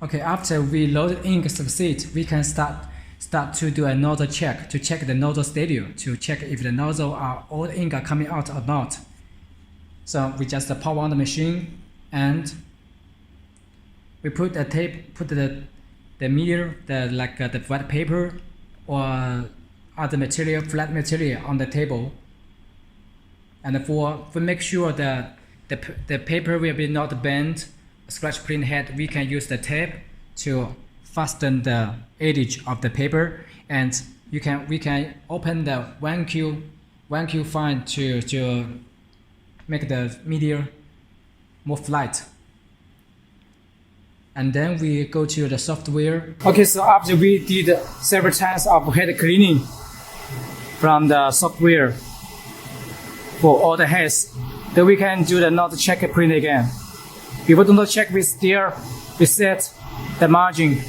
Okay, after we load ink succeed, we can start to do a nozzle check to check the nozzle status, to check if the nozzle all the ink are coming out or not. So we just power on the machine and we put the tape, put the media, the white paper or other material, flat material on the table. And for make sure that the paper will be not bent, scratch print head, we can use the tape to fasten the edge of the paper, and we can open the 1Q file to make the media more flat. And then we go to the software. Okay, so after we did several times of head cleaning from the software for all the heads, then we can do the nozzle check print again. If we do not check, we set the margin,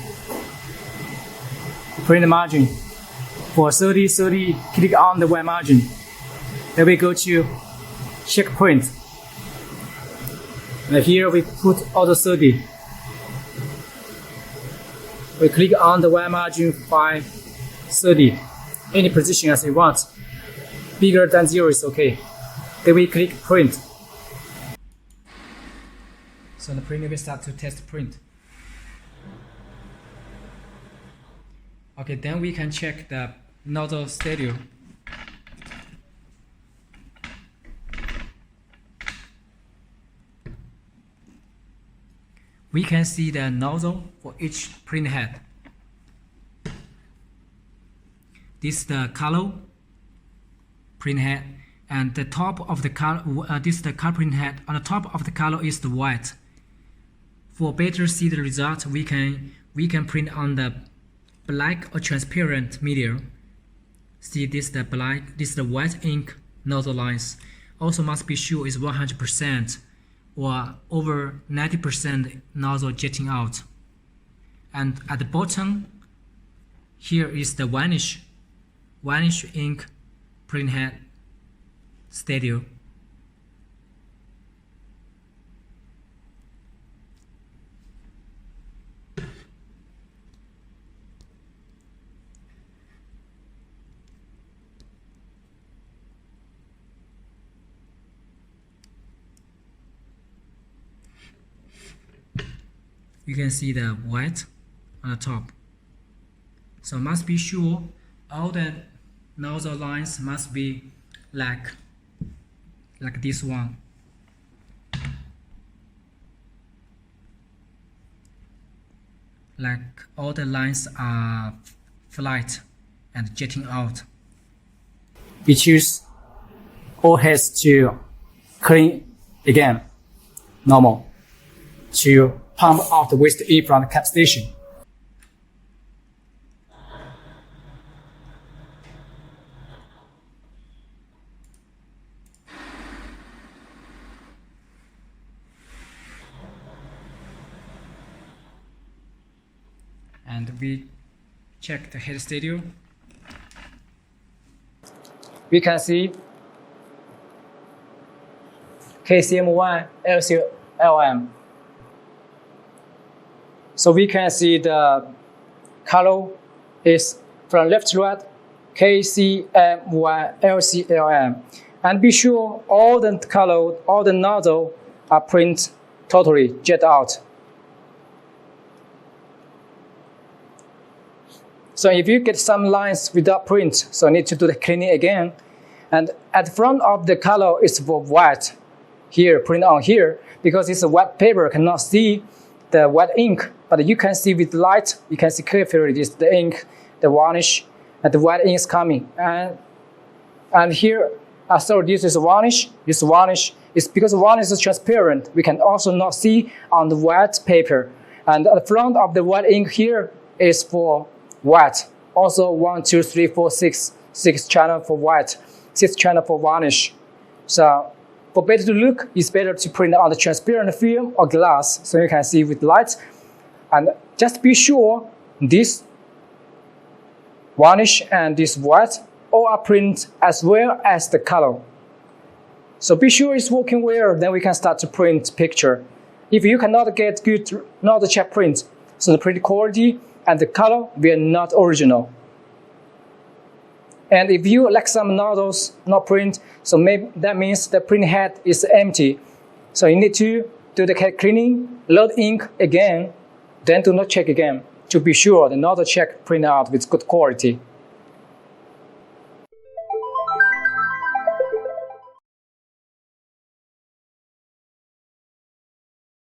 print margin for 30, click on the white margin. Then we go to check print. And here we put auto 30. We click on the white margin 530, any position as you want. Bigger than 0 is okay. Then we click print. So the printer will start to test print. Okay, then we can check the nozzle status. We can see the nozzle for each print head. This is the color print head, and the top of the color, this is the color print head. On the top of the color is the white. For better see the result, we can print on the black or transparent media. See this the black, this is the white ink nozzle lines. Also must be sure is 100% or over 90% nozzle jetting out. And at the bottom, here is the varnish ink print head status. You can see the white on the top. So must be sure all the nozzle lines must be like this one. Like all the lines are flat and jetting out. We choose all heads to clean again, normal, to pump out the waste ink from the cap station. And we check the head status. We can see KCM1 LCLM. So we can see the color is from left to right, KCM1 LCLM. And be sure all the color, all the nozzle are print totally jet out. So if you get some lines without print, so need to do the cleaning again. And at the front of the color is for white. Here, print on here, because it's a white paper, cannot see the white ink, but you can see with light, you can see clearly this the ink, the varnish, and the white ink is coming. And here, so this is varnish. This varnish is because varnish is transparent. We can also not see on the white paper. And at the front of the white ink here is for white. Also 1, 2, 3, 4, 6 channel for white, 6 channel for varnish. So for better to look, it's better to print on the transparent film or glass, so you can see with light. And just be sure this varnish and this white all are print as well as the color. So be sure it's working well, then we can start to print picture. If you cannot get good nozzle check print, so the print quality and the color were not original. And if you like some nozzles not print, so maybe that means the print head is empty. So you need to do the cleaning, load ink again, then do not check again to be sure the nozzle check print out with good quality.